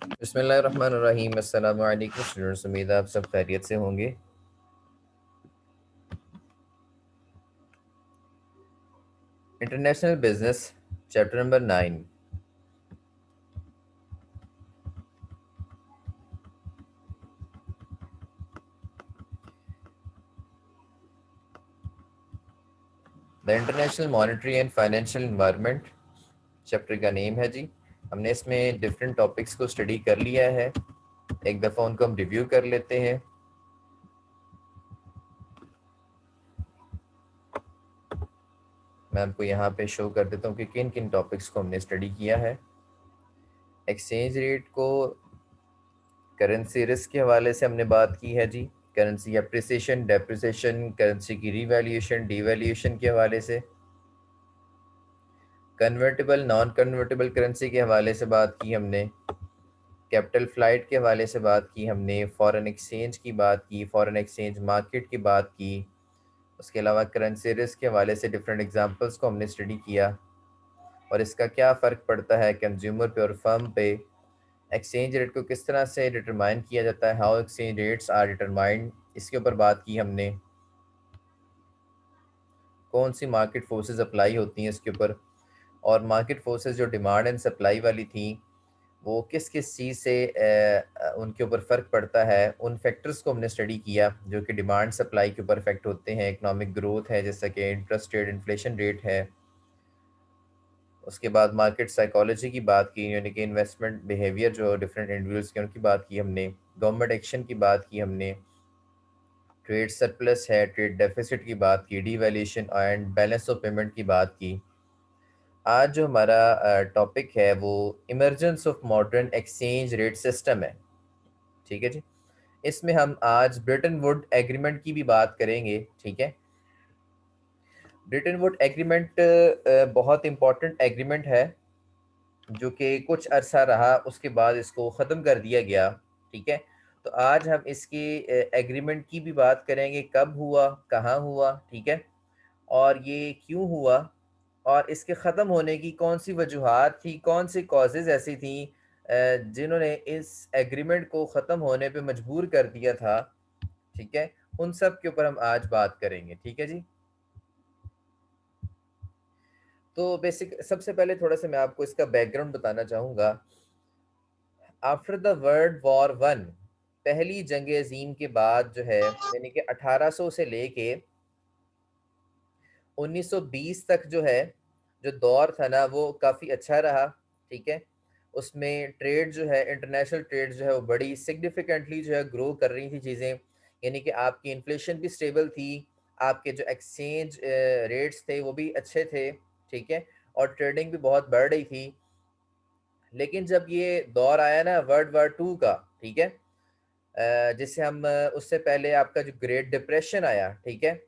बिस्मिल्लाहिर्रहमानिर्रहीम। अस्सलामु अलैकुम स्टूडेंट्स, उम्मीद है आप सब खैरियत से होंगे। International business chapter number 9। The international monetary and financial environment chapter का नेम है जी। हमने इसमें डिफरेंट टॉपिक्स को स्टडी कर लिया है। एक दफ़ा उनको हम रिव्यू कर लेते हैं। मैं आपको यहाँ पे शो कर देता हूँ कि किन किन टॉपिक्स को हमने स्टडी किया है। एक्सचेंज रेट को करेंसी रिस्क के हवाले से हमने बात की है जी। करेंसी अप्रिसिएशन, डेप्रिसिएशन, करेंसी की रीवैल्यूएशन, डीवैल्यूएशन के हवाले से। कन्वर्टेबल नॉन कन्वर्टेबल करेंसी के हवाले से बात की हमने। कैपिटल फ्लाइट के हवाले से बात की हमने। फॉरेन एक्सचेंज की बात की, फॉरेन एक्सचेंज मार्केट की बात की। उसके अलावा करेंसी रिस्क के हवाले से डिफरेंट एग्जांपल्स को हमने स्टडी किया और इसका क्या फ़र्क पड़ता है कंज्यूमर पे और फर्म पे। एक्सचेंज रेट को किस तरह से डिटरमाइन किया जाता है, how exchange rates are determined, इसके ऊपर बात की हमने। कौन सी मार्केट फोर्सेस अप्लाई होती हैं इसके ऊपर, और मार्केट फोर्सेस जो डिमांड एंड सप्लाई वाली थी वो किस किस चीज़ से उनके ऊपर फ़र्क पड़ता है। उन फैक्टर्स को हमने स्टडी किया जो कि डिमांड सप्लाई के ऊपर इफेक्ट होते हैं। इकोनॉमिक ग्रोथ है, जैसा कि इंटरेस्ट रेट, इन्फ्लेशन रेट है। उसके बाद मार्केट साइकोलॉजी की बात की, यानी कि इन्वेस्टमेंट बिहेवियर जो डिफरेंट इंडिविजुअल्स के उनकी बात की हमने। गवर्नमेंट एक्शन की बात की हमने। ट्रेड सरप्लस है, ट्रेड डेफिसिट की बात की, devaluation and balance of payment की बात की। आज जो हमारा टॉपिक है वो emergence of modern exchange rate system है। ठीक है जी। इसमें हम आज ब्रिटन वुड एग्रीमेंट की भी बात करेंगे। ठीक है। ब्रिटन वुड एग्रीमेंट बहुत इंपॉर्टेंट एग्रीमेंट है जो कि कुछ अरसा रहा, उसके बाद इसको ख़त्म कर दिया गया। ठीक है। तो आज हम इसकी एग्रीमेंट की भी बात करेंगे, कब हुआ, कहाँ हुआ। ठीक है। और ये क्यों हुआ, और इसके ख़त्म होने की कौन सी वजूहात थी, कौन सी कॉजेज़ ऐसी थी जिन्होंने इस एग्रीमेंट को ख़त्म होने पे मजबूर कर दिया था। ठीक है। उन सब के ऊपर हम आज बात करेंगे। ठीक है जी। तो बेसिक सबसे पहले थोड़ा सा मैं आपको इसका बैकग्राउंड बताना चाहूँगा। After the world war one, पहली जंग अजीम के बाद जो है, यानी कि 1800 से लेके 1920 तक जो है, जो दौर था ना वो काफ़ी अच्छा रहा। ठीक है। उसमें ट्रेड जो है, इंटरनेशनल ट्रेड जो है वो बड़ी सिग्निफिकेंटली जो है ग्रो कर रही थी चीज़ें। यानी कि आपकी इन्फ्लेशन भी स्टेबल थी, आपके जो एक्सचेंज रेट्स थे वो भी अच्छे थे। ठीक है। और ट्रेडिंग भी बहुत बढ़ रही थी। लेकिन जब ये दौर आया ना वर्ल्ड वार टू का, ठीक है, जिससे हम उससे पहले आपका जो ग्रेट डिप्रेशन आया, ठीक है,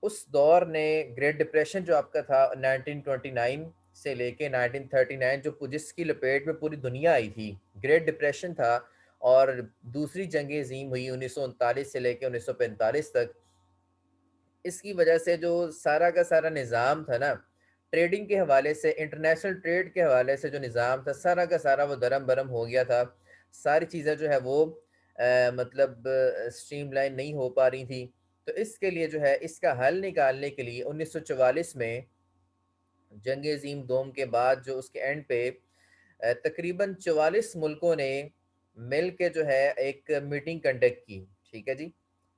उस दौर ने, ग्रेट डिप्रेशन जो आपका था 1929 से लेके 1939, जो जिसकी लपेट में पूरी दुनिया आई थी, ग्रेट डिप्रेशन था। और दूसरी जंग अजीम हुई 1939 से लेके 1945 तक। इसकी वजह से जो सारा का सारा निज़ाम था ना, ट्रेडिंग के हवाले से, इंटरनेशनल ट्रेड के हवाले से जो निज़ाम था, सारा का सारा वो दरम बरम हो गया था। सारी चीज़ें जो है वो मतलब स्ट्रीमलाइन नहीं हो पा रही थी। तो इसके लिए जो है, इसका हल निकालने के लिए 1944 में जंग अज़ीम दोम के बाद जो उसके एंड पे तकरीबन 44 मुल्कों ने मिल के जो है एक मीटिंग कंडक्ट की। ठीक है जी।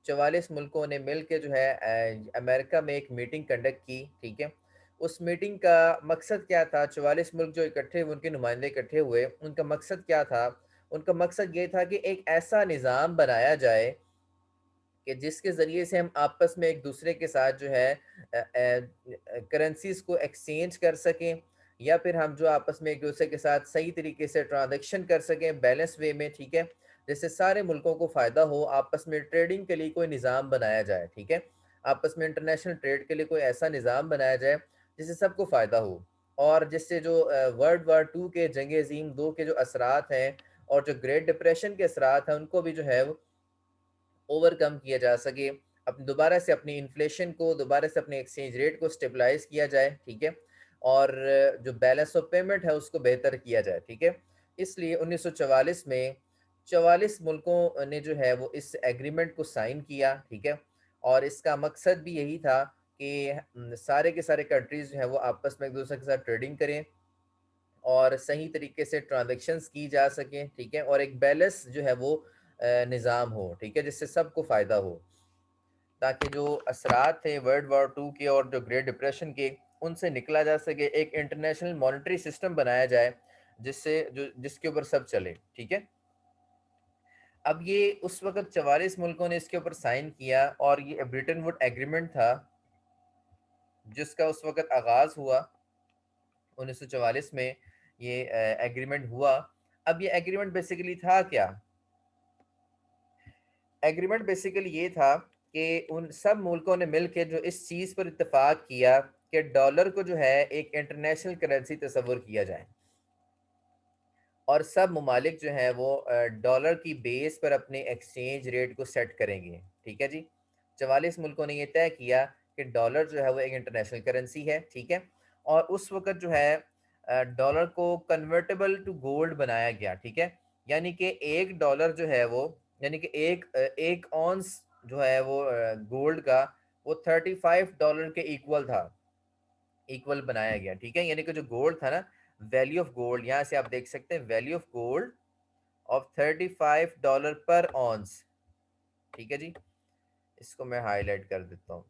44 मुल्कों ने मिल के जो है अमेरिका में एक मीटिंग कंडक्ट की। ठीक है। उस मीटिंग का मकसद क्या था? 44 मुल्क जो इकट्ठे हुए, उनके नुमाइंदे इकट्ठे हुए, उनका मकसद क्या था? उनका मकसद ये था कि एक ऐसा निज़ाम बनाया जाए कि जिसके ज़रिए से हम आपस में एक दूसरे के साथ जो है करेंसीज को एक्सचेंज कर सकें, या फिर हम जो आपस में एक दूसरे के साथ सही तरीके से ट्रांजैक्शन कर सकें बैलेंस वे में। ठीक है। जिससे सारे मुल्कों को फ़ायदा हो, आपस में ट्रेडिंग के लिए कोई निज़ाम बनाया जाए। ठीक है। आपस में इंटरनेशनल ट्रेड के लिए कोई ऐसा निज़ाम बनाया जाए जिससे सबको फ़ायदा हो, और जिससे जो वर्ल्ड वार टू के, जंग अजीम दो के जो असरात हैं और जो ग्रेट डिप्रेशन के असरात हैं, उनको भी जो है ओवरकम किया जा सके। अपनी दोबारा से अपनी इन्फ्लेशन को, दोबारा से अपने एक्सचेंज रेट को स्टेबलाइज किया जाए। ठीक है। और जो बैलेंस ऑफ पेमेंट है उसको बेहतर किया जाए। ठीक है। इसलिए 1944 में 44 मुल्कों ने जो है वो इस एग्रीमेंट को साइन किया, ठीक है। और इसका मकसद भी यही था कि सारे के सारे कंट्रीज़ जो हैं वो आपस में एक-दूसरे के साथ ट्रेडिंग करें और सही तरीके से ट्रांज़ैक्शंस की जा सकें, ठीक है। और एक बैलेंस जो है वो निज़ाम हो, ठीक है, जिससे सबको फ़ायदा हो। ताकि जो असरात थे वर्ल्ड वॉर 2 के और जो ग्रेट डिप्रेशन के, उनसे निकला जा सके, एक इंटरनेशनल मॉनेटरी सिस्टम बनाया जाए, जिससे जो जिसके ऊपर सब चले, ठीक है। अब ये उस वक़्त 44 मुल्कों ने इसके ऊपर साइन किया और ये ब्रेटन वुड एग्रीमेंट था, जिसका उस वक़्त आगाज़ हुआ 1944 में ये एग्रीमेंट हुआ। अब ये एग्रीमेंट बेसिकली था क्या? एग्रीमेंट बेसिकली ये था कि उन सब मुल्कों ने मिल के जो इस चीज़ पर इत्तेफाक किया कि डॉलर को जो है एक इंटरनेशनल करेंसी तस्वुर किया जाए और सब ममालिक जो हैं वो डॉलर की बेस पर अपने एक्सचेंज रेट को सेट करेंगे, ठीक है जी। 44 मुल्कों ने ये तय किया कि डॉलर जो है वो एक इंटरनेशनल करेंसी है, ठीक है। और उस वक़्त जो है डॉलर को कन्वर्टेबल टू गोल्ड बनाया गया, ठीक है। यानी कि 1 डॉलर जो है वो, यानी कि 1 औंस जो है वो गोल्ड का, वो $35 के इक्वल बनाया गया, ठीक है। यानी कि जो गोल्ड था ना, वैल्यू ऑफ गोल्ड, यहाँ से आप देख सकते हैं वैल्यू ऑफ गोल्ड ऑफ $35 पर ऑन्स, ठीक है जी। इसको मैं हाईलाइट कर देता हूँ।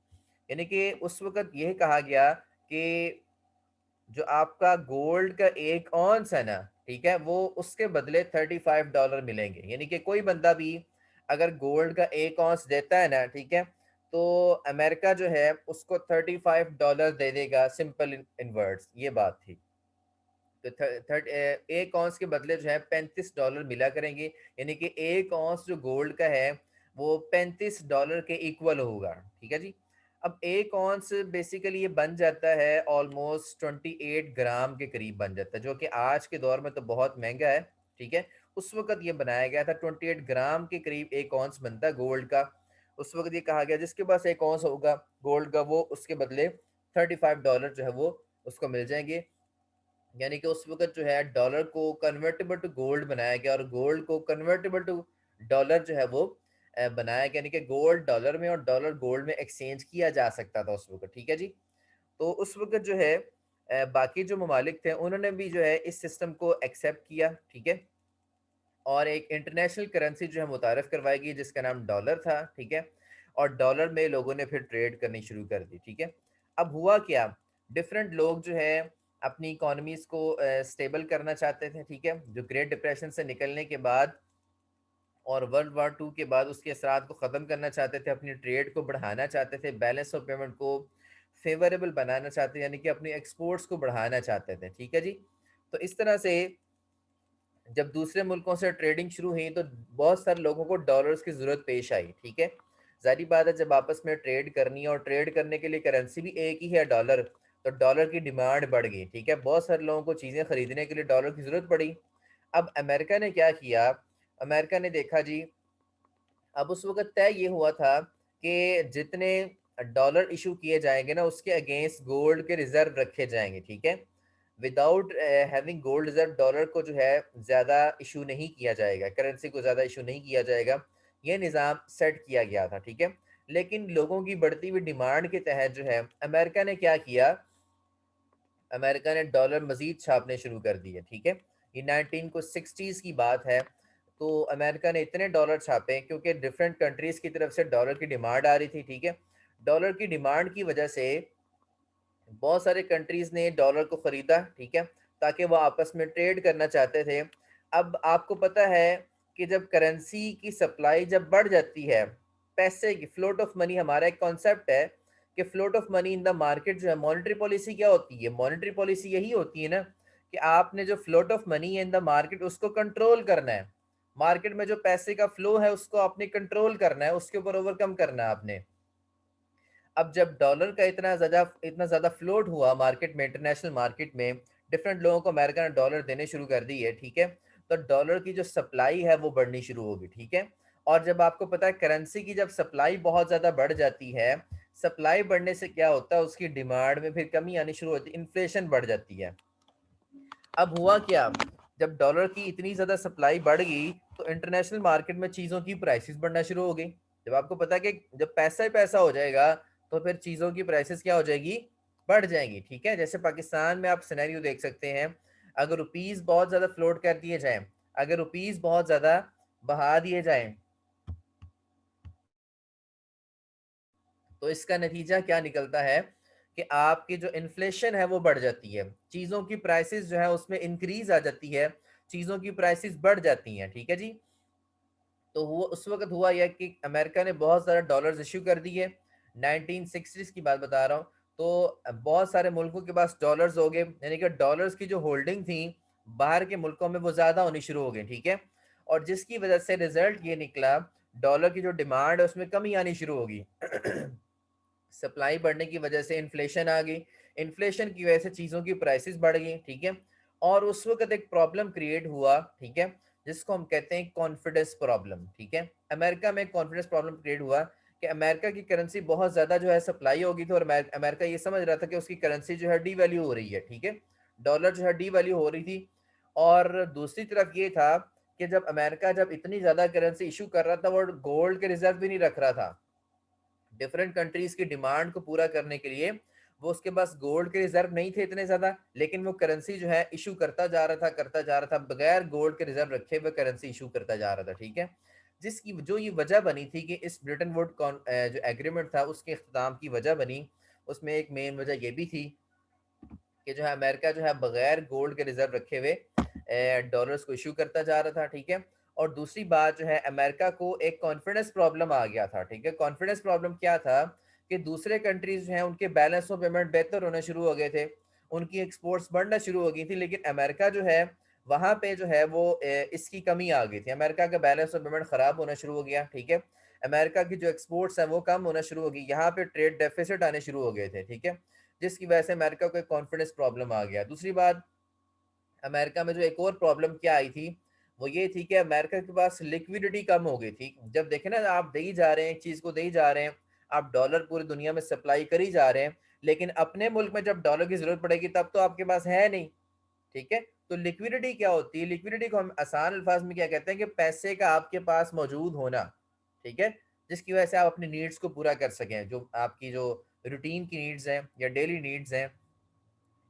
यानी कि उस वक़्त यह कहा गया कि जो आपका गोल्ड का 1 औंस है ना, ठीक है, वो उसके बदले $35 मिलेंगे। यानी कि कोई बंदा भी अगर गोल्ड का 1 औंस देता है ना, ठीक है, तो अमेरिका जो है उसको $35 दे देगा, सिंपल इन वर्ड्स ये बात थी। तो 1 औंस के बदले जो है $35 मिला करेंगे। यानी कि 1 औंस जो गोल्ड का है वो $35 के इक्वल होगा, ठीक है जी। अब 1 औंस बेसिकली ये बन जाता है ऑलमोस्ट 28 ग्राम के करीब बन जाता है, जो कि आज के दौर में तो बहुत महंगा है, ठीक है। उस वक्त ये बनाया गया था, 28 ग्राम के करीब 1 औंस बनता है गोल्ड का। उस वक्त ये कहा गया जिसके पास 1 औंस होगा गोल्ड का, वो उसके बदले $35 जो है वो उसको मिल जाएंगे। यानी कि उस वक़्त जो है डॉलर को कन्वर्टेबल टू गोल्ड बनाया गया और गोल्ड को कन्वर्टेबल टू डॉलर जो है वो बनाया गया, यानी कि गोल्ड डॉलर में और डॉलर गोल्ड में एक्सचेंज किया जा सकता था उस वक़्त, ठीक है जी। तो उस वक़्त जो है बाकी जो ममालिक थे उन्होंने भी जो है इस सिस्टम को एक्सेप्ट किया, ठीक है। और एक इंटरनेशनल करेंसी जो है मुतारिफ करवाई गई जिसका नाम डॉलर था, ठीक है। और डॉलर में लोगों ने फिर ट्रेड करनी शुरू कर दी, ठीक है। अब हुआ क्या, डिफरेंट लोग जो है अपनी इकोनॉमीज को स्टेबल करना चाहते थे, ठीक है। जो ग्रेट डिप्रेशन से निकलने के बाद और वर्ल्ड वार 2 के बाद उसके असरात को ख़त्म करना चाहते थे, अपनी ट्रेड को बढ़ाना चाहते थे, बैलेंस ऑफ पेमेंट को फेवरेबल बनाना चाहते थे, यानी कि अपनी एक्सपोर्ट्स को बढ़ाना चाहते थे, ठीक है जी। तो इस तरह से जब दूसरे मुल्कों से ट्रेडिंग शुरू हुई तो बहुत सारे लोगों को डॉलर्स की ज़रूरत पेश आई, ठीक है। ज़ाहिर बात है जब आपस में ट्रेड करनी है और ट्रेड करने के लिए करेंसी भी एक ही है डॉलर, तो डॉलर की डिमांड बढ़ गई, ठीक है। बहुत सारे लोगों को चीज़ें खरीदने के लिए डॉलर की ज़रूरत पड़ी। अब अमेरिका ने क्या किया, अमेरिका ने देखा जी, अब उस वक़्त तय ये हुआ था कि जितने डॉलर इश्यू किए जाएँगे ना, उसके अगेंस्ट गोल्ड के रिज़र्व रखे जाएँगे, ठीक है। Without having gold reserve dollar को जो है ज़्यादा इश्यू नहीं किया जाएगा, करेंसी को ज़्यादा इश्यू नहीं किया जाएगा। ये निज़ाम सेट किया गया था, ठीक है। लेकिन लोगों की बढ़ती हुई डिमांड के तहत जो है अमेरिका ने क्या किया, अमेरिका ने डॉलर मज़ीद छापने शुरू कर दिए, ठीक है। ये 1960s की बात है। तो अमेरिका ने इतने डॉलर छापे क्योंकि डिफरेंट कंट्रीज़ की तरफ से डॉलर की डिमांड आ रही थी, ठीक है। डॉलर की डिमांड की वजह से बहुत सारे कंट्रीज़ ने डॉलर को ख़रीदा, ठीक है, ताकि वो आपस में ट्रेड करना चाहते थे। अब आपको पता है कि जब करेंसी की सप्लाई जब बढ़ जाती है, पैसे की फ्लोट ऑफ मनी, हमारा एक कॉन्सेप्ट है कि float of money in the market जो है, मॉनेटरी पॉलिसी क्या होती है, मॉनेटरी पॉलिसी यही होती है ना कि आपने जो फ्लोट ऑफ मनी है इन द मार्केट उसको कंट्रोल करना है। मार्केट में जो पैसे का फ्लो है उसको आपने कंट्रोल करना है, उसके ऊपर ओवरकम करना है आपने। अब जब डॉलर का इतना ज़्यादा फ्लोट हुआ मार्केट में, इंटरनेशनल मार्केट में, डिफरेंट लोगों को अमेरिका ने डॉलर देने शुरू कर दी है, ठीक है। तो डॉलर की जो सप्लाई है वो बढ़नी शुरू होगी, ठीक है। और जब आपको पता है करेंसी की जब सप्लाई बहुत ज़्यादा बढ़ जाती है, सप्लाई बढ़ने से क्या होता है, उसकी डिमांड में फिर कमी आनी शुरू होती है, इन्फ्लेशन बढ़ जाती है। अब हुआ क्या, जब डॉलर की इतनी ज्यादा सप्लाई बढ़ गई तो इंटरनेशनल मार्केट में चीजों की प्राइसेस बढ़ना शुरू हो गई। जब आपको पता है कि जब पैसा ही पैसा हो जाएगा तो फिर चीजों की प्राइसेस क्या हो जाएगी, बढ़ जाएंगी। ठीक है, जैसे पाकिस्तान में आप सिनेरियो देख सकते हैं, अगर रुपीस बहुत ज्यादा फ्लोट कर दिए जाए, अगर रुपीस बहुत ज्यादा बहा दिए जाए, तो इसका नतीजा क्या निकलता है कि आपकी जो इन्फ्लेशन है वो बढ़ जाती है, चीजों की प्राइसेस जो है उसमें इंक्रीज आ जाती है, चीजों की प्राइसेस बढ़ जाती हैं। ठीक है जी। तो हुआ उस वक्त हुआ यह कि अमेरिका ने बहुत सारे डॉलर्स इश्यू कर दिए, 1960s की बात बता रहा हूँ। तो बहुत सारे मुल्कों के पास डॉलर्स हो गए, यानी कि डॉलर्स की जो होल्डिंग थी बाहर के मुल्कों में वो ज्यादा होनी शुरू हो गई। ठीक है, और जिसकी वजह से रिजल्ट ये निकला, डॉलर की जो डिमांड है उसमें कमी आनी शुरू होगी। सप्लाई बढ़ने की वजह से इन्फ्लेशन आ गई, इन्फ्लेशन की वजह से चीज़ों की प्राइसेस बढ़ गई। ठीक है, और उस वक्त एक प्रॉब्लम क्रिएट हुआ, ठीक है, जिसको हम कहते हैं कॉन्फिडेंस प्रॉब्लम। ठीक है, अमेरिका में कॉन्फिडेंस प्रॉब्लम क्रिएट हुआ कि अमेरिका की करेंसी बहुत ज़्यादा जो है सप्लाई हो गई थी, और अमेरिका ये समझ रहा था कि उसकी करेंसी जो है डी वैल्यू हो रही है। ठीक है, डॉलर जो है डी वैल्यू हो रही थी। और दूसरी तरफ ये था कि जब अमेरिका जब इतनी ज़्यादा करेंसी इशू कर रहा था, वो गोल्ड के रिजर्व भी नहीं रख रहा था, डिफरेंट कंट्रीज की डिमांड को पूरा करने के लिए वो उसके पास गोल्ड के रिजर्व नहीं थे इतने ज्यादा, लेकिन वो करेंसी जो है इशू करता जा रहा था, करता जा रहा था, बगैर गोल्ड के रिजर्व रखे हुए करेंसी इशू करता जा रहा था। ठीक है, जिसकी जो ये वजह बनी थी कि इस ब्रिटेन वुड जो एग्रीमेंट था उसके अख्ताम की वजह बनी, उसमें एक मेन वजह ये भी थी कि जो है अमेरिका जो है बगैर गोल्ड के रिजर्व रखे हुए डॉलर्स को इशू करता जा रहा था। ठीक है, और दूसरी बात जो है अमेरिका को एक कॉन्फिडेंस प्रॉब्लम आ गया था। ठीक है, कॉन्फिडेंस प्रॉब्लम क्या था कि दूसरे कंट्रीज जो है उनके बैलेंस ऑफ पेमेंट बेहतर होने शुरू हो गए थे, उनकी एक्सपोर्ट्स बढ़ना शुरू हो गई थी, लेकिन अमेरिका जो है वहां पे जो है वो इसकी कमी आ गई थी, अमेरिका का बैलेंस ऑफ पेमेंट खराब होना शुरू हो गया। ठीक है, अमेरिका की जो एक्सपोर्ट्स है वो कम होना शुरू हो गई, यहाँ पे ट्रेड डेफिसिट आने शुरू हो गए थे। ठीक है, जिसकी वजह से अमेरिका को एक कॉन्फिडेंस प्रॉब्लम आ गया। दूसरी बात, अमेरिका में जो एक और प्रॉब्लम क्या आई थी वो ये थी कि अमेरिका के पास लिक्विडिटी कम हो गई थी। जब देखें ना, आप दे ही जा रहे हैं, एक चीज को दे ही जा रहे हैं, आप डॉलर पूरी दुनिया में सप्लाई कर ही जा रहे हैं, लेकिन अपने मुल्क में जब डॉलर की जरूरत पड़ेगी तब तो आपके पास है नहीं। ठीक है, तो लिक्विडिटी क्या होती है, लिक्विडिटी को हम आसान अल्फाज में क्या कहते हैं कि पैसे का आपके पास मौजूद होना। ठीक है, जिसकी वजह से आप अपनी नीड्स को पूरा कर सकें, जो आपकी जो रूटीन की नीड्स हैं या डेली नीड्स हैं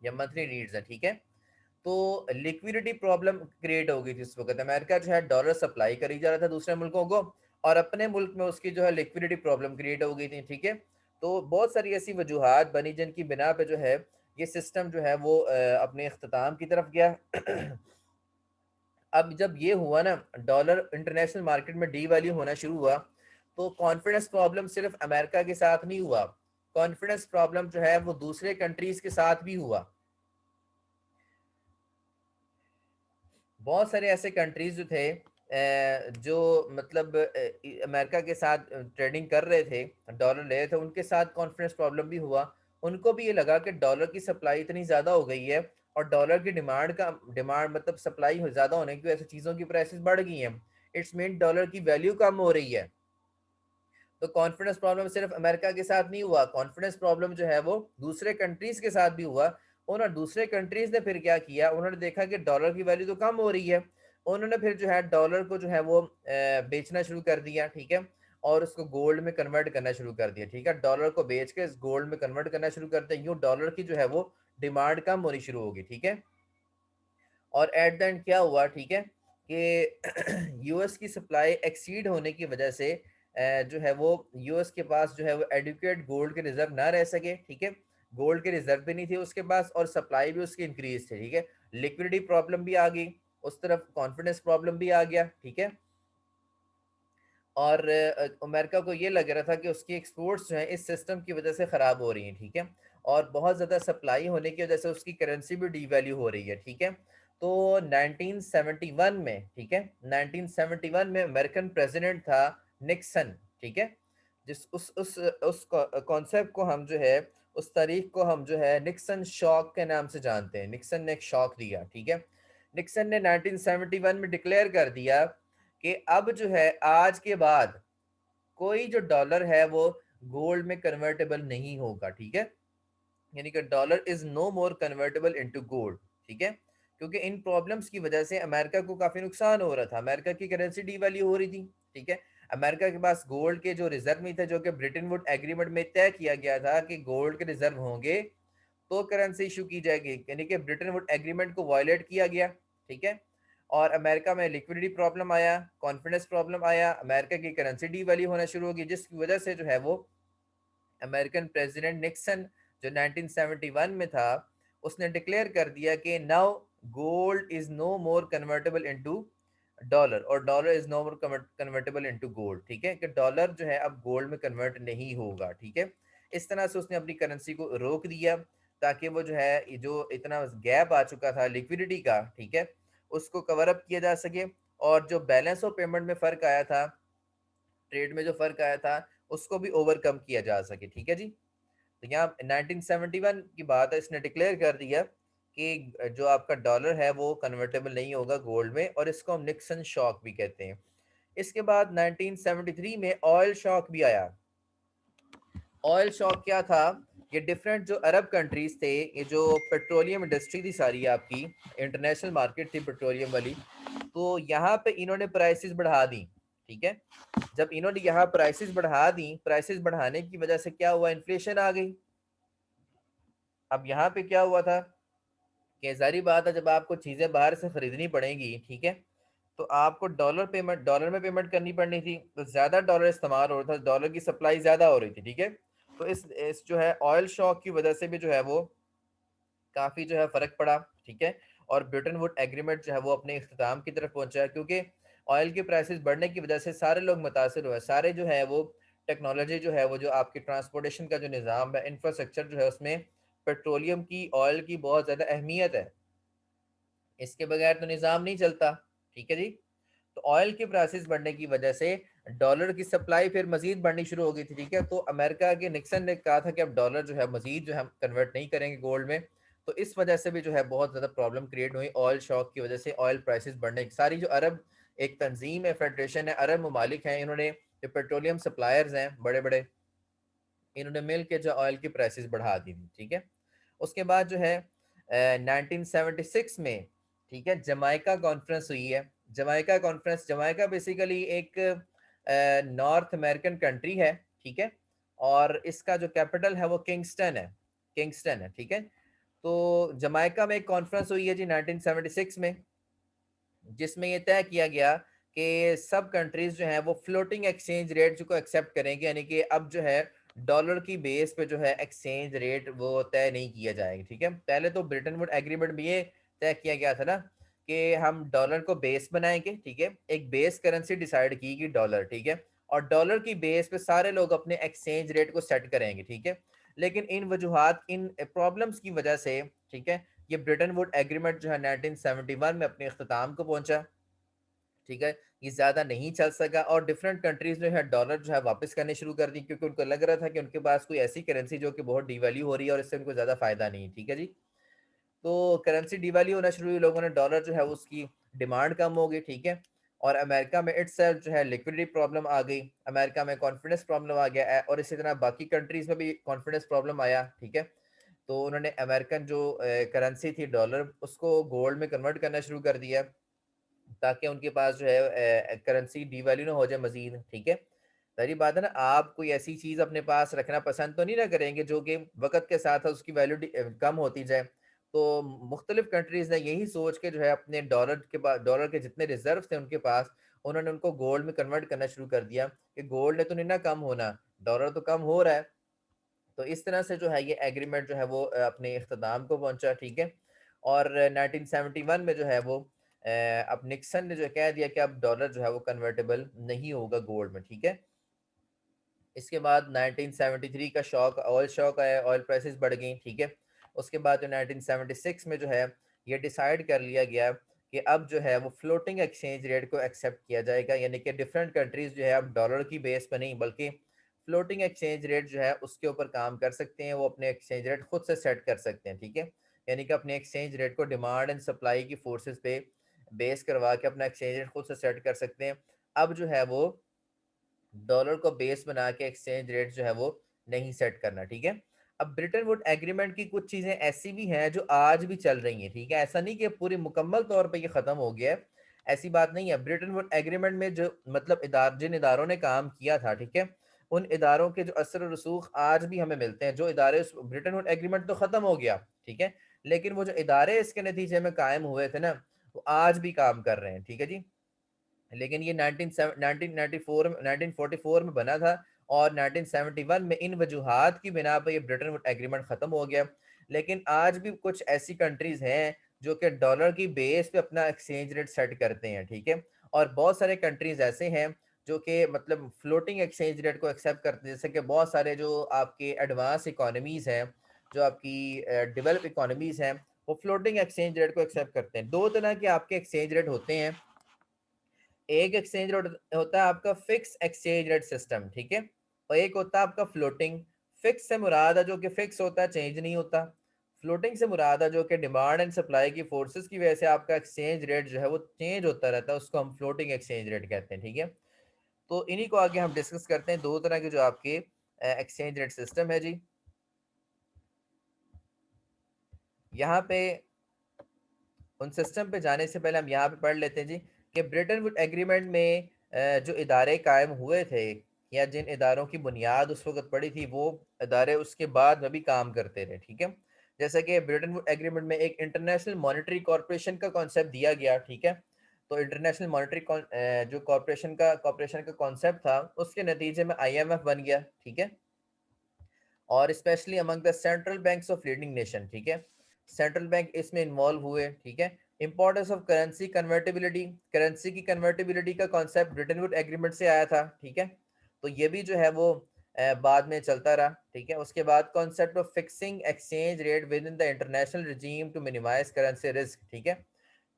या मंथली नीड्स हैं। ठीक है, तो लिक्विडिटी प्रॉब्लम क्रिएट हो गई थी उस वक्त, अमेरिका जो है डॉलर सप्लाई करी जा रहा था दूसरे मुल्कों को, और अपने मुल्क में उसकी जो है लिक्विडिटी प्रॉब्लम क्रिएट हो गई थी। ठीक है, तो बहुत सारी ऐसी वजूहात बनी जिनकी बिना पे जो है ये सिस्टम जो है वो अपने अख्ताम की तरफ गया। अब जब ये हुआ ना, डॉलर इंटरनेशनल मार्केट में डी वैल्यू होना शुरू हुआ, तो कॉन्फिडेंस प्रॉब्लम सिर्फ अमेरिका के साथ नहीं हुआ, कॉन्फिडेंस प्रॉब्लम जो है वो दूसरे कंट्रीज के साथ भी हुआ। बहुत सारे ऐसे कंट्रीज जो थे जो मतलब अमेरिका के साथ ट्रेडिंग कर रहे थे, डॉलर ले रहे थे, उनके साथ कॉन्फिडेंस प्रॉब्लम भी हुआ। उनको भी ये लगा कि डॉलर की सप्लाई इतनी ज़्यादा हो गई है और डॉलर की डिमांड मतलब सप्लाई ज़्यादा होने की वजह से चीज़ों की प्राइसेस बढ़ गई हैं, इट्स मीन डॉलर की वैल्यू कम हो रही है। तो कॉन्फिडेंस प्रॉब्लम सिर्फ अमेरिका के साथ नहीं हुआ, कॉन्फिडेंस प्रॉब्लम जो है वो दूसरे कंट्रीज के साथ भी हुआ। उन्होंने दूसरे कंट्रीज ने फिर क्या किया, उन्होंने देखा कि डॉलर की वैल्यू तो कम हो रही है, उन्होंने फिर जो है डॉलर को जो है वो बेचना शुरू कर दिया। ठीक है, और उसको गोल्ड में कन्वर्ट करना शुरू कर दिया। ठीक है, डॉलर को बेच के गोल्ड में कन्वर्ट करना शुरू कर दिया, यूँ डॉलर की जो है वो डिमांड कम होनी शुरू होगी। ठीक है, और एट द एंड क्या हुआ, ठीक है, कि यूएस की सप्लाई एक्सीड होने की वजह से जो है वो यूएस के पास जो है वो एडुकेट गोल्ड के रिजर्व ना रह सके। ठीक है, गोल्ड के रिजर्व भी नहीं थे उसके पास और सप्लाई भी उसकी इंक्रीज थी। ठीक है, लिक्विडिटी प्रॉब्लम भी आ गई, उस तरफ कॉन्फिडेंस प्रॉब्लम भी आ गया। ठीक है, और अमेरिका को ये लग रहा था कि उसकी एक्सपोर्ट्स जो है इस सिस्टम की वजह से ख़राब हो रही हैं। ठीक है, और बहुत ज़्यादा सप्लाई होने की वजह से उसकी करेंसी भी डीवैल्यू हो रही है। ठीक है, तो 1971 में, ठीक है, 1971 में अमेरिकन प्रेसिडेंट था निक्सन। ठीक है, जिस उस कॉन्सेप्ट को हम जो है, उस तारीख को हम जो है निक्सन शॉक के नाम से जानते हैं। निक्सन ने एक शॉक दिया। ठीक है, निक्सन ने 1971 में डिक्लेयर कर दिया कि अब जो है आज के बाद कोई जो डॉलर है वो गोल्ड में कन्वर्टेबल नहीं होगा। ठीक है, यानी कि dollar is no more convertible into gold. ठीक है, क्योंकि इन प्रॉब्लम्स की वजह से अमेरिका को काफ़ी नुकसान हो रहा था, अमेरिका की करेंसी डीवैल्यू हो रही थी, ठीक है। अमेरिका के पास गोल्ड के जो रिजर्व में थे, जो कि ब्रिटेन वुड एग्रीमेंट में तय किया गया था कि गोल्ड के रिजर्व होंगे तो करेंसी इशू की जाएगी, यानी कि ब्रिटेन वुड एग्रीमेंट को वायलेट किया गया, ठीक है। और अमेरिका में लिक्विडिटी प्रॉब्लम आया, कॉन्फिडेंस प्रॉब्लम आया, अमेरिका की करेंसी डीवैल्यू होना शुरू होगी, जिसकी वजह से जो है वो अमेरिकन प्रेसिडेंट निक्सन जो 1971 में था, उसने डिक्लेयर कर दिया कि now gold is no more convertible into dollar और dollar is no more convertible into gold, ठीक है, कि डॉलर जो है अब गोल्ड में कन्वर्ट नहीं होगा, ठीक है। इस तरह से उसने अपनी करेंसी को रोक दिया ताकि वो जो है ये जो इतना गैप आ चुका था लिक्विडिटी का, ठीक है, उसको कवर अप किया जा सके। और जो बैलेंस ऑफ पेमेंट में फ़र्क आया था, ट्रेड में जो फ़र्क आया था, उसको भी ओवरकम किया जा सके, ठीक है जी। तो यहाँ 1971 की बात है, इसने डिक्लेयर कर दिया कि जो आपका डॉलर है वो कन्वर्टेबल नहीं होगा गोल्ड में, और इसको हम निक्सन शॉक भी कहते हैं। इसके बाद 1973 में ऑयल शॉक भी आया। ऑयल शॉक क्या था? ये डिफरेंट जो अरब कंट्रीज थे, ये जो पेट्रोलियम इंडस्ट्री थी सारी आपकी, इंटरनेशनल मार्केट थी पेट्रोलियम वाली, तो यहाँ पे इन्होंने प्राइसेस बढ़ा दी, ठीक है। जब इन्होंने यहाँ प्राइसेस बढ़ा दी, प्राइसेस बढ़ाने की वजह से क्या हुआ, इन्फ्लेशन आ गई। अब यहाँ पे क्या हुआ था कि जारी बात है, जब आपको चीज़ें बाहर से खरीदनी पड़ेंगी, ठीक है, तो आपको डॉलर में पेमेंट करनी पड़नी थी, तो ज़्यादा डॉलर इस्तेमाल हो रहा था, डॉलर की सप्लाई ज़्यादा हो रही थी, ठीक है। तो इस जो है ऑयल शॉक की वजह से भी जो है वो काफ़ी जो है फ़र्क पड़ा, ठीक है। और ब्रिटेन वुड एग्रीमेंट जो है वो अपने इख्तिताम की तरफ पहुंचा, क्योंकि ऑयल के प्राइसेस बढ़ने की वजह से सारे लोग मुतासर हुए, सारे जो है वो टेक्नोलॉजी जो है वो जो आपकी ट्रांसपोर्टेशन का जो निज़ाम है, इंफ्रास्ट्रक्चर जो है उसमें पेट्रोलियम की, ऑयल की बहुत ज़्यादा अहमियत है, इसके बगैर तो निज़ाम नहीं चलता, ठीक है जी। तो ऑयल के प्राइसेस बढ़ने की वजह से डॉलर की सप्लाई फिर मजीद बढ़नी शुरू हो गई थी, ठीक है। तो अमेरिका के निक्सन ने कहा था कि अब डॉलर जो है मजीद जो है हम कन्वर्ट नहीं करेंगे गोल्ड में। तो इस वजह से भी जो है बहुत ज़्यादा प्रॉब्लम क्रिएट हुई ऑयल शॉक की वजह से, ऑयल प्राइसेस बढ़ने की। सारी जो अरब एक तंजीम है, फेडरेशन है, अरब ममालिक हैं, इन्होंने जो पेट्रोलियम सप्लायर्स हैं बड़े बड़े, इन्होंने मिल के जो ऑयल की प्राइसेस बढ़ा दी थी, ठीक है। उसके बाद जो है 1976 में, ठीक है, जमाइका कॉन्फ्रेंस हुई है। जमाइका कॉन्फ्रेंस, जमाइका बेसिकली एक नॉर्थ अमेरिकन कंट्री है, ठीक है, और इसका जो कैपिटल है वो किंगस्टन है, किंगस्टन है, ठीक है। तो जमाइका में एक कॉन्फ्रेंस हुई है जी 1976 में, जिसमें ये तय किया गया कि सब कंट्रीज जो हैं वो फ्लोटिंग एक्सचेंज रेट को एक्सेप्ट करेंगे, यानी कि अब जो है डॉलर की बेस पे जो है एक्सचेंज रेट वो तय नहीं किया जाएगा, ठीक है। पहले तो ब्रिटेन वुड एग्रीमेंट में ये तय किया गया था ना कि हम डॉलर को बेस बनाएंगे, ठीक है, एक बेस करेंसी डिसाइड की गई डॉलर, ठीक है, और डॉलर की बेस पे सारे लोग अपने एक्सचेंज रेट को सेट करेंगे, ठीक है। लेकिन इन वजूहात, इन प्रॉब्लम्स की वजह से, ठीक है, ये ब्रिटेन वुड एग्रीमेंट जो है 1971 में अपने अख्ताम को पहुंचा, ठीक है। ये ज़्यादा नहीं चल सका और डिफरेंट कंट्रीज जो है डॉलर जो है वापस करने शुरू कर दी, क्योंकि उनको लग रहा था कि उनके पास कोई ऐसी करेंसी जो कि बहुत डिवैल्यू हो रही है और इससे उनको ज़्यादा फायदा नहीं है, ठीक है जी। तो करेंसी डिवैल्यू होना शुरू हुई, लोगों ने डॉलर जो है उसकी डिमांड कम हो गई, ठीक है। और अमेरिका में इटसेल्फ जो है लिक्विडिटी प्रॉब्लम आ गई, अमेरिका में कॉन्फिडेंस प्रॉब्लम आ गया और इसी तरह बाकी कंट्रीज में भी कॉन्फिडेंस प्रॉब्लम आया, ठीक है। तो उन्होंने अमेरिकन जो करेंसी थी डॉलर, उसको गोल्ड में कन्वर्ट करना शुरू कर दिया ताकि उनके पास जो है करेंसी डीवैल्यू ना हो जाए मजीद, ठीक है। सारी बात है ना, आप कोई ऐसी चीज़ अपने पास रखना पसंद तो नहीं ना करेंगे जो कि वक्त के साथ उसकी वैल्यू कम होती जाए। तो मुख्तलिफ कंट्रीज ने यही सोच के जो है अपने डॉलर के पास, डॉलर के जितने रिजर्व थे उनके पास, उन्होंने उनको गोल्ड में कन्वर्ट करना शुरू कर दिया कि गोल्ड ने तो नहीं ना कम होना, डॉलर तो कम हो रहा है। तो इस तरह से जो है ये एग्रीमेंट जो है वो अपने इख्तिताम को पहुंचा, ठीक है। और 1971 में जो है वो अब निक्सन ने जो कह दिया कि अब डॉलर जो है वो कन्वर्टेबल नहीं होगा गोल्ड में, ठीक है। इसके बाद 1973 का शॉक, ऑयल शॉक आया, ऑयल प्राइसेस बढ़ गई, ठीक है। उसके बाद जो 1976 में जो है ये डिसाइड कर लिया गया कि अब जो है वो फ्लोटिंग एक्सचेंज रेट को एक्सेप्ट किया जाएगा, यानी कि डिफरेंट कंट्रीज जो है अब डॉलर की बेस पर नहीं बल्कि फ्लोटिंग एक्सचेंज रेट जो है उसके ऊपर काम कर सकते हैं, वो अपने एक्सचेंज रेट खुद से सेट कर सकते हैं, ठीक है। यानी कि अपने एक्सचेंज रेट को डिमांड एंड सप्लाई की फोर्सेस पे बेस करवा के अपना एक्सचेंज रेट खुद से सेट कर सकते हैं। अब जो है वो डॉलर को बेस बना के एक्सचेंज रेट जो है वो नहीं सेट करना, ठीक है। अब ब्रिटेन वुड एग्रीमेंट की कुछ चीजें ऐसी भी हैं जो आज भी चल रही हैं, ठीक है, ऐसा नहीं कि पूरी मुकम्मल तौर पे ये खत्म हो गया है, ऐसी बात नहीं है। ब्रिटेन वुड एग्रीमेंट में जो मतलब जिन इदारों ने काम किया था, ठीक है, उन इदारों के जो असर और रसूख आज भी हमें मिलते हैं। जो इदारे ब्रिटेन वुड एग्रीमेंट तो खत्म हो गया, ठीक है, लेकिन वो जो इदारे इसके नतीजे में कायम हुए थे ना, वो आज भी काम कर रहे हैं, ठीक है जी। लेकिन ये 1994 में 1944 में बना था, और 1971 में इन वजूहात की बिना पर ये ब्रिटेन वुड एग्रीमेंट ख़त्म हो गया। लेकिन आज भी कुछ ऐसी कंट्रीज़ हैं जो कि डॉलर की बेस पे अपना एक्सचेंज रेट सेट करते हैं, ठीक है, और बहुत सारे कंट्रीज़ ऐसे हैं जो कि मतलब फ्लोटिंग एक्सचेंज रेट को एक्सेप्ट करते हैं, जैसे कि बहुत सारे जो आपके एडवांस इकोनॉमीज़ हैं, जो आपकी डेवलप इकोनॉमीज़ हैं, वो फ्लोटिंग एक्सचेंज रेट को एक्सेप्ट करते हैं। दो तरह के आपके एक्सचेंज रेट होते हैं। एक एक्सचेंज रेट होता है आपका फिक्स एक्सचेंज रेट सिस्टम, ठीक है, और एक होता है आपका फ्लोटिंग। फिक्स से मुराद है जो कि फिक्स होता है, चेंज नहीं होता। फ्लोटिंग से मुराद है जो कि डिमांड एंड सप्लाई की फोर्सेस की वजह से आपका एक्सचेंज रेट जो है वो चेंज होता रहता है, उसको हम फ्लोटिंग एक्सचेंज रेट कहते हैं, ठीक है। तो इन्हीं को आगे हम डिस्कस करते हैं, दो तरह के जो आपके एक्सचेंज रेट सिस्टम है जी। यहाँ पे उन सिस्टम पे जाने से पहले हम यहाँ पे पढ़ लेते हैं जी कि ब्रिटेन वुड एग्रीमेंट में जो इदारे कायम हुए थे, या जिन इदारों की बुनियाद उस वक्त पड़ी थी, वो इदारे उसके बाद में भी काम करते रहे, ठीक है। जैसे कि ब्रिटेन वुड एग्रीमेंट में एक इंटरनेशनल मॉनेटरी कॉरपोरेशन का कॉन्सेप्ट दिया गया, ठीक है। तो इंटरनेशनल मॉनेटरी जो कॉरपोरेशन का कॉन्सेप्ट था, उसके नतीजे में IMF बन गया, ठीक है, और specially among the central banks of leading nation, ठीक है, सेंट्रल बैंक इसमें इन्वॉल्व हुए, ठीक है। Importance of currency convertibility, currency की कन्वर्टिबिलिटी का कॉन्सेप्ट ब्रिटेन वुड एग्रीमेंट से आया था, ठीक है। तो ये भी जो है वो बाद में चलता रहा, ठीक है। उसके बाद concept of fixing exchange rate within the international regime to minimize currency risk, ठीक है।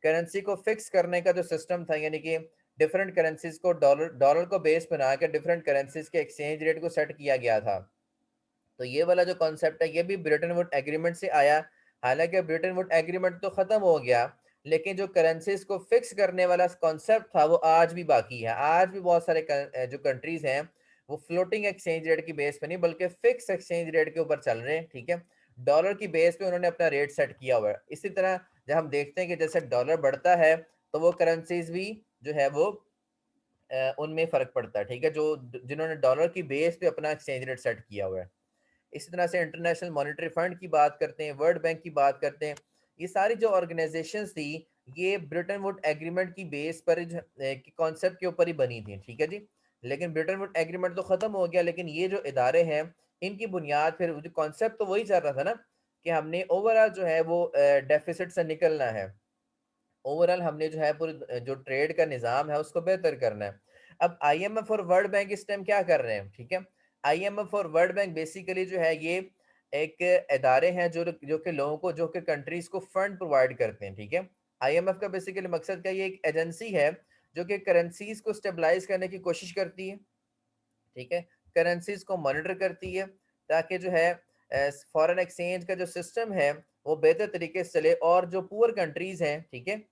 करेंसी को फिक्स करने का जो सिस्टम था, यानी कि डिफरेंट करेंसीज को डॉलर डॉलर को बेस बना के डिफरेंट करेंसीज के एक्सचेंज रेट को सेट किया गया था। तो ये वाला जो कॉन्सेप्ट है, ये भी ब्रिटेन वुड एग्रीमेंट से आया। हालांकि ब्रिटेन वुड एग्रीमेंट तो खत्म हो गया, लेकिन जो करेंसीज को फिक्स करने वाला कॉन्सेप्ट था वो आज भी बाकी है। आज भी बहुत सारे जो कंट्रीज हैं वो फ्लोटिंग एक्सचेंज रेट की बेस पे नहीं बल्कि फिक्स एक्सचेंज रेट के ऊपर चल रहे हैं, ठीक है। डॉलर की बेस पे उन्होंने अपना रेट सेट किया हुआ है। इसी तरह जब हम देखते हैं कि जैसे डॉलर बढ़ता है, तो वो करेंसीज भी जो है वो उनमें फर्क पड़ता है, ठीक है, जो जिन्होंने डॉलर की बेस पे अपना एक्सचेंज रेट सेट किया हुआ है। इसी तरह से इंटरनेशनल मॉनेटरी फंड की बात करते हैं, वर्ल्ड बैंक की बात करते हैं, ये सारी जो ऑर्गेनाइजेशंस थी, ये ब्रिटेन वुड एग्रीमेंट की बेस पर कॉन्सेप्ट के ऊपर ही बनी थी, ठीक है जी। लेकिन ब्रिटेन वुड एग्रीमेंट तो खत्म हो गया, लेकिन ये जो इदारे हैं, इनकी बुनियाद फिर कॉन्सेप्ट तो वही चल रहा था ना, कि हमने ओवरऑल जो है वो डेफिसिट से निकलना है। ओवरऑल हमने जो है पूरी जो ट्रेड का निज़ाम है उसको बेहतर करना है। अब IMF और वर्ल्ड बैंक इस टाइम क्या कर रहे हैं, ठीक है। IMF और वर्ल्ड बैंक बेसिकली जो है ये एक इदारे हैं जो कि लोगों को, जो कि कंट्रीज को फंड प्रोवाइड करते हैं, ठीक है। IMF का बेसिकली मकसद क्या है, ये एक एजेंसी है जो कि करेंसीज को स्टेबलाइज करने की कोशिश करती है, ठीक है, करेंसीज को मॉनिटर करती है, ताकि जो है फॉरेन एक्सचेंज का जो सिस्टम है वो बेहतर तरीके से चले, और जो पुअर कंट्रीज हैं, ठीक है,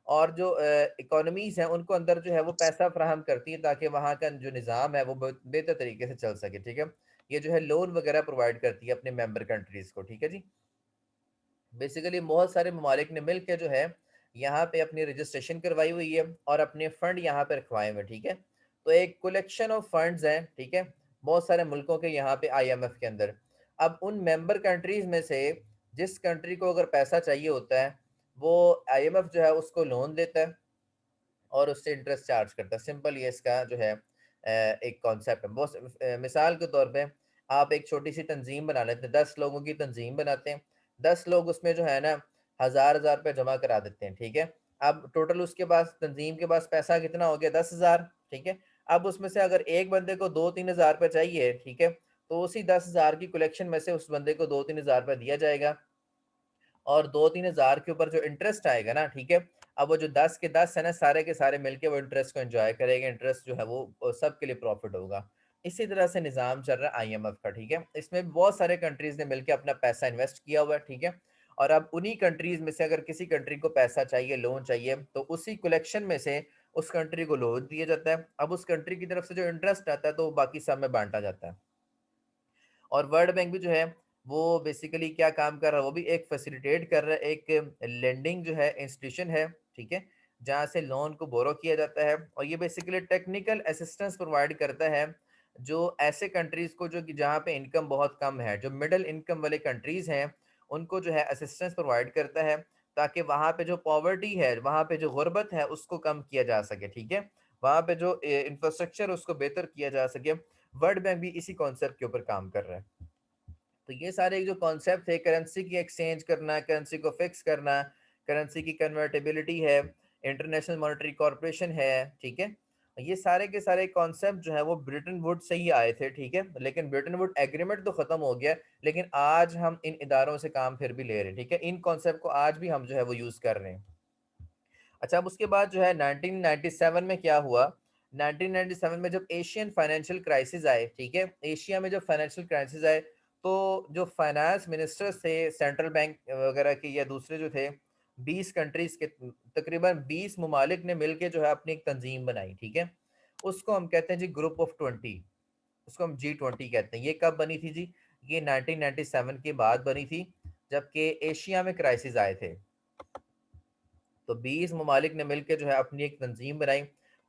और जो इकोनॉमीज हैं, उनको अंदर जो है वो पैसा फराहम करती है, ताकि वहाँ का जो निज़ाम है वो बेहतर तरीके से चल सके, ठीक है। ये जो है लोन वगैरह प्रोवाइड करती है अपने मेंबर कंट्रीज को, ठीक है जी। बेसिकली बहुत सारे ममालिक ने मिल के जो है यहाँ पे अपनी रजिस्ट्रेशन करवाई हुई है, और अपने फंड यहाँ पे रखवाए हुए, ठीक है। तो एक कलेक्शन ऑफ फंड्स हैं, ठीक है, बहुत सारे मुल्कों के यहाँ पे IMF के अंदर। अब उन मेंबर कंट्रीज में से जिस कंट्री को अगर पैसा चाहिए होता है, वो IMF जो है उसको लोन देता है और उससे इंटरेस्ट चार्ज करता है। सिंपल ये इसका जो है एक कॉन्सेप्ट है। बहुत मिसाल के तौर पे आप एक छोटी सी तंजीम बना लेते हैं, 10 लोगों की तंजीम बनाते हैं, 10 लोग उसमें जो है ना 1000 1000 रुपये जमा करा देते हैं, ठीक है। अब टोटल उसके पास, तंजीम के पास पैसा कितना हो गया, 10,000, ठीक है। अब उसमें से अगर एक बंदे को 2-3 हज़ार रुपये चाहिए, ठीक है, तो उसी 10,000 की कलेक्शन में से उस बंदे को 2-3 हज़ार रुपये दिया जाएगा, और 2-3 हज़ार के ऊपर जो इंटरेस्ट आएगा ना, ठीक है, अब वो जो 10 के 10 है ना, सारे के सारे मिलके वो इंटरेस्ट को एंजॉय करेंगे। इंटरेस्ट जो है वो सबके लिए प्रॉफिट होगा। इसी तरह से निज़ाम चल रहा है IMF का, ठीक है। इसमें भी बहुत सारे कंट्रीज ने मिलकर अपना पैसा इन्वेस्ट किया हुआ है, ठीक है। और अब उन्हीं कंट्रीज में से अगर किसी कंट्री को पैसा चाहिए, लोन चाहिए, तो उसी कलेक्शन में से उस कंट्री को लोन दिया जाता है। अब उस कंट्री की तरफ से जो इंटरेस्ट आता है तो वो बाकी सब में बांटा जाता है। और वर्ल्ड बैंक भी जो है वो बेसिकली क्या काम कर रहा है, वो भी एक फैसिलिटेट कर रहा है, एक लेंडिंग जो है इंस्टीट्यूशन है, ठीक है, जहाँ से लोन को बोरो किया जाता है। और ये बेसिकली टेक्निकल असिस्टेंस प्रोवाइड करता है जो ऐसे कंट्रीज को जो कि जहाँ पे इनकम बहुत कम है, जो मिडिल इनकम वाले कंट्रीज हैं, उनको जो है असिस्टेंस प्रोवाइड करता है, ताकि वहाँ पे जो पॉवर्टी है, वहाँ पे जो गुर्बत है, उसको कम किया जा सके, ठीक है, वहाँ पे जो इंफ्रास्ट्रक्चर उसको बेहतर किया जा सके। वर्ल्ड बैंक भी इसी कॉन्सेप्ट के ऊपर काम कर रहा है। तो ये सारे जो कॉन्सेप्ट थे, करेंसी की एक्सचेंज करना, करेंसी को फिक्स करना, करेंसी की कन्वर्टेबिलिटी है, इंटरनेशनल मॉनेटरी कॉरपोरेशन है, ठीक है, ये सारे के सारे कॉन्सेप्ट जो है वो ब्रिटेन वुड से ही आए थे, ठीक है, लेकिन ब्रिटेन वुड एग्रीमेंट तो खत्म हो गया, लेकिन आज हम इन इदारों से काम फिर भी ले रहे हैं, ठीक है, इन कॉन्सेप्ट को आज भी हम जो है वो यूज कर रहे हैं। अच्छा, अब उसके बाद जो है 1997 में क्या हुआ, 1997 में जब एशियन फाइनेंशियल क्राइसिस आए, ठीक है, एशिया में जब फाइनेंशियल क्राइसिस आए, तो जो फाइनेंस मिनिस्टर्स थे सेंट्रल बैंक वगैरह के या दूसरे जो थे 20 कंट्रीज के, तकरीबन 20 ममालिक ने मिलके जो है अपनी एक तंजीम बनाई, ठीक है, उसको हम कहते हैं जी ग्रुप ऑफ 20, उसको हम G20 कहते हैं। ये कब बनी थी जी, ये 1997 के बाद बनी थी, जबकि एशिया में क्राइसिस आए थे। तो 20 ममालिक ने मिलकर जो है अपनी एक तंजीम बनाई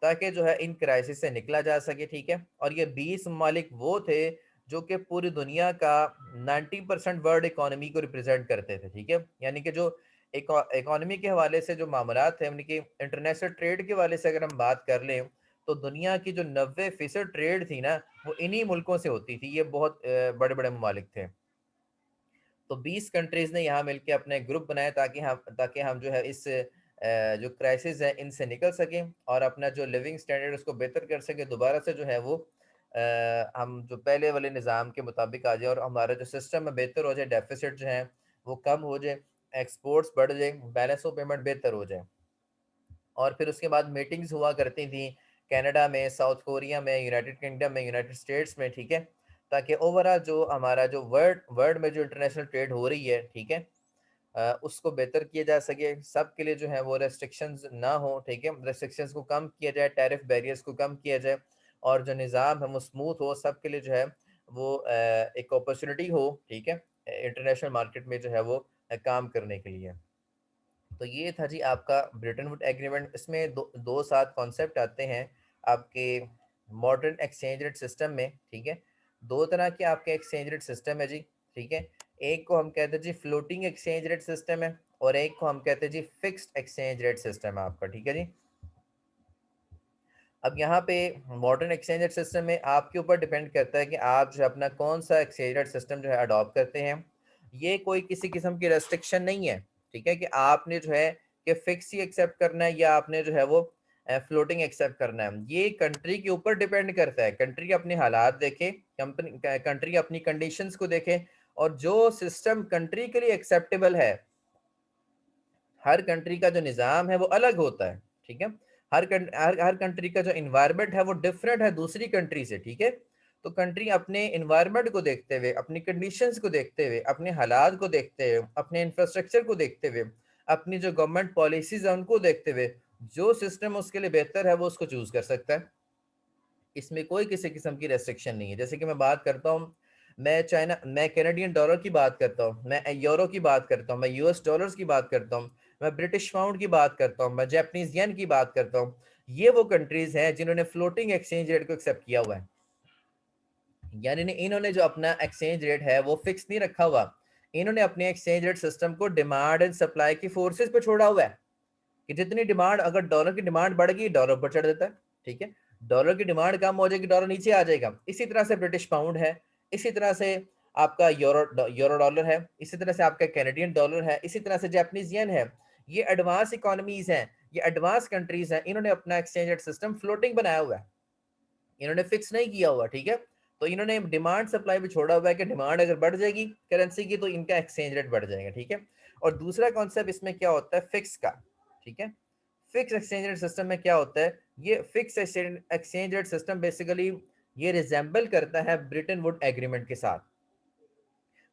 ताकि जो है इन क्राइसिस से निकला जा सके, ठीक है, और ये 20 ममालिक वो थे जो कि पूरी दुनिया का 90% वर्ल्ड इकोनॉमी को रिप्रेजेंट करते थे, ठीक है, यानी कि जो इकोनॉमी के हवाले से जो मामलात थे, यानी कि इंटरनेशनल ट्रेड के हवाले से अगर हम बात कर लें, तो दुनिया की जो 90% ट्रेड थी ना, वो इन्हीं मुल्कों से होती थी, ये बहुत बड़े बड़े ममालिक थे। तो 20 कंट्रीज ने यहाँ मिलकर अपने ग्रुप बनाए ताकि हम जो है इस जो क्राइसिस है इनसे निकल सकें और अपना जो लिविंग स्टैंडर्ड उसको बेहतर कर सकें, दोबारा से जो है वो हम जो पहले वाले निज़ाम के मुताबिक आ जाए और हमारा जो सिस्टम है बेहतर हो जाए, डेफिसिट जो है वो कम हो जाए, एक्सपोर्ट्स बढ़ जाए, बैलेंस ऑफ पेमेंट बेहतर हो जाए। और फिर उसके बाद मीटिंग्स हुआ करती थी कनाडा में, साउथ कोरिया में, यूनाइटेड किंगडम में, यूनाइटेड स्टेट्स में, ठीक है, ताकि ओवरऑल जो हमारा जो वर्ल्ड वर्ल्ड में जो इंटरनेशनल ट्रेड हो रही है, ठीक है, उसको बेहतर किया जा सके, सब के लिए जो है वो रेस्ट्रिक्शंस ना हो, ठीक है, रेस्ट्रिक्शंस को कम किया जाए, टैरिफ बैरियर्स को कम किया जाए, और जो निज़ाम है वो स्मूथ हो, सब के लिए जो है वो एक अपॉर्चुनिटी हो, ठीक है, इंटरनेशनल मार्केट में जो है वो काम करने के लिए। तो ये था जी आपका ब्रिटेन वुड एग्रीमेंट। इसमें दो सात कॉन्सेप्ट आते हैं आपके मॉडर्न एक्सचेंज रेट सिस्टम में, ठीक है, दो तरह के आपके एक्सचेंज रेट सिस्टम है जी, ठीक है, एक को हम कहते हैं जी फ्लोटिंग एक्सचेंज रेट सिस्टम है, और एक को हम कहते हैं जी फिक्स्ड एक्सचेंज रेट सिस्टम है आपका, ठीक है जी। अब यहाँ पे मॉडर्न एक्सचेंज रेट सिस्टम में आपके ऊपर डिपेंड करता है कि आप जो है अपना कौन सा एक्सचेंज रेट सिस्टम जो है अडॉप्ट करते हैं। ये कोई किसी किस्म की रेस्ट्रिक्शन नहीं है, ठीक है, कि आपने जो है कि फिक्स ही एक्सेप्ट करना है या आपने जो है वो फ्लोटिंग एक्सेप्ट करना है। ये कंट्री के ऊपर डिपेंड करता है, कंट्री अपने हालात देखे, कंपनी कंट्री अपनी कंडीशंस को देखे, और जो सिस्टम कंट्री के लिए एक्सेप्टेबल है, हर कंट्री का जो निज़ाम है वो अलग होता है, ठीक है, हर कंट्री का जो इन्वायरमेंट है वो डिफरेंट है दूसरी कंट्री से, ठीक है। तो कंट्री अपने इन्वायरमेंट को देखते हुए, अपनी कंडीशंस को देखते हुए, अपने हालात को देखते हुए, अपने इंफ्रास्ट्रक्चर को देखते हुए, अपनी जो गवर्नमेंट पॉलिसीज है उनको देखते हुए, जो सिस्टम उसके लिए बेहतर है वो उसको चूज कर सकता है। इसमें कोई किसी किस्म की रेस्ट्रिक्शन नहीं है। जैसे कि मैं बात करता हूँ, मैं कैनेडियन डॉलर की बात करता हूँ, मैं यूरो की बात करता हूँ, मैं यूएस डॉलर्स की बात करता हूँ, मैं ब्रिटिश पाउंड की बात करता हूँ, मैं जापानीज येन की बात करता हूँ। ये वो कंट्रीज हैं जिन्होंने फ्लोटिंग एक्सचेंज रेट को एक्सेप्ट किया हुआ है, यानी इन्होंने जो अपना एक्सचेंज रेट है वो फिक्स नहीं रखा हुआ, इन्होंने अपने एक्सचेंज रेट सिस्टम को डिमांड एंड सप्लाई की फोर्सेस पे छोड़ा हुआ है, कि जितनी डिमांड, अगर डॉलर की डिमांड बढ़ गई डॉलर ऊपर चढ़ देता है, ठीक है, डॉलर की डिमांड कम हो जाएगी डॉलर नीचे आ जाएगा। इसी तरह से ब्रिटिश पाउंड है, इसी तरह से आपका यूरो डॉलर है, इसी तरह से आपका कैनेडियन डॉलर है, इसी तरह से जापानीज येन है। ये एडवांस इकोनॉमीज हैं, ये एडवांस कंट्रीज हैं, इन्होंने अपना एक्सचेंज रेट सिस्टम फ्लोटिंग बनाया हुआ है, इन्होंने फिक्स नहीं किया हुआ, ठीक है। तो इन्होंने डिमांड सप्लाई भी छोड़ा हुआ है कि डिमांड अगर बढ़ जाएगी करेंसी की तो इनका एक्सचेंज रेट बढ़ जाएगा, ठीक है। और दूसरा कॉन्सेप्ट इसमें क्या होता है, फिक्स का, ठीक है। फिक्स एक्सचेंज रेट सिस्टम में क्या होता है, ये fix exchange rate system basically ये रिजेंबल करता है ब्रिटेन वुड एग्रीमेंट के साथ।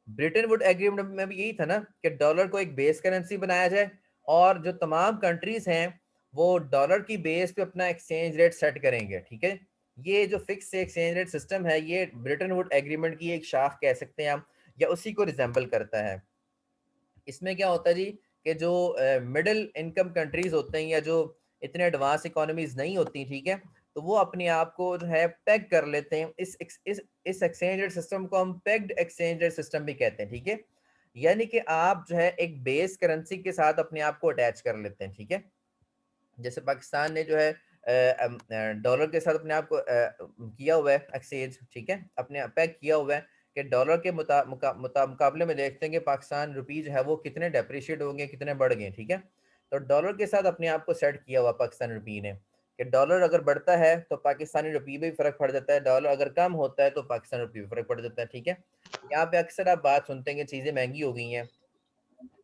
ब्रिटेन वुड एग्रीमेंट में भी यही था ना कि डॉलर को एक बेस करेंसी बनाया जाए, और जो तमाम कंट्रीज हैं वो डॉलर की बेस पे अपना एक्सचेंज रेट सेट करेंगे, ठीक है। ये जो फिक्स एक्सचेंज रेट सिस्टम है ये ब्रिटेन वुड एग्रीमेंट की एक शाख कह सकते हैं हम, या उसी को रिजेंबल करता है। इसमें क्या होता है जी कि जो मिडिल इनकम कंट्रीज होते हैं या जो इतने एडवांस इकोनॉमीज नहीं होती, ठीक है, तो वो अपने आप को जो है पेग कर लेते हैं। इस एक्सचेंज रेट सिस्टम को हम पेग्ड एक्सचेंज रेट सिस्टम भी कहते हैं, ठीक है। यानी कि आप जो है एक बेस करेंसी के साथ अपने आप को अटैच कर लेते हैं, ठीक है। जैसे पाकिस्तान ने जो है डॉलर के साथ अपने आप को किया हुआ है एक्सचेंज, ठीक है, अपने पैक किया हुआ है कि डॉलर के मुकाबले में देखते हैं कि पाकिस्तान रुपी जो है वो कितने डेप्रिशिएट होंगे, कितने बढ़ गए, ठीक है। तो डॉलर के साथ अपने आप को सेट किया हुआ पाकिस्तान रुपी ने कि डॉलर अगर बढ़ता है तो पाकिस्तानी रुपये भी फर्क पड़ जाता है, डॉलर अगर कम होता है तो पाकिस्तान रुपये भी फर्क पड़ जाता है, ठीक है। यहाँ पे अक्सर आप बात सुनते हैं कि चीज़ें महंगी हो गई हैं,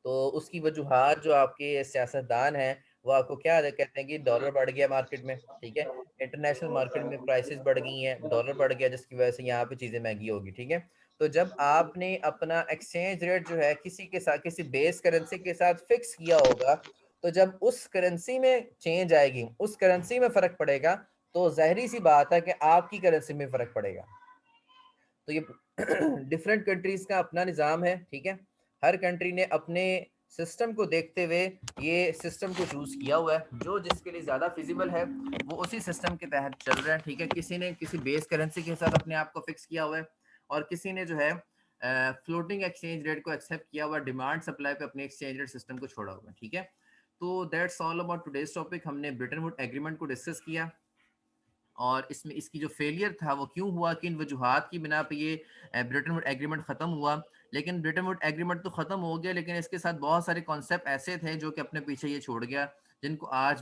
तो उसकी वजूहात जो आपके सियासतदान हैं वो आपको क्या कहते हैं कि डॉलर बढ़ गया मार्केट में, ठीक है, इंटरनेशनल मार्केट में प्राइसेस बढ़ गई हैं, डॉलर बढ़ गया जिसकी वजह से यहाँ पे चीज़ें महंगी होगी, ठीक है। तो जब आपने अपना एक्सचेंज रेट जो है किसी के साथ, किसी बेस करेंसी के साथ फिक्स किया होगा, तो जब उस करेंसी में चेंज आएगी, उस करेंसी में फ़र्क पड़ेगा, तो ज़ाहिर सी बात है कि आपकी करेंसी में फ़र्क पड़ेगा। तो ये डिफरेंट कंट्रीज का अपना निज़ाम है, ठीक है। हर कंट्री ने अपने सिस्टम को देखते हुए ये सिस्टम को चूज किया हुआ है, जो जिसके लिए ज़्यादा फिजिबल है वो उसी सिस्टम के तहत चल रहा है, ठीक है। किसी ने किसी बेस करेंसी के साथ अपने आप को फिक्स किया हुआ है और किसी ने जो है फ्लोटिंग एक्सचेंज रेट को एक्सेप्ट किया हुआ, डिमांड सप्लाई पे अपने एक्सचेंज रेट सिस्टम को छोड़ा हुआ है, ठीक है। तो that's all about today's topic. हमने ब्रिटेन वुड एग्रीमेंट को डिस्कस किया और इसमें इसकी जो फेलियर था वो क्यों हुआ, किन वजूहात की बिना पे ये ब्रेटन वुड एग्रीमेंट ख़त्म हुआ। लेकिन ब्रेटन वुड एग्रीमेंट तो ख़त्म हो गया, लेकिन इसके साथ बहुत सारे कॉन्सेप्ट ऐसे थे जो कि अपने पीछे ये छोड़ गया, जिनको आज भी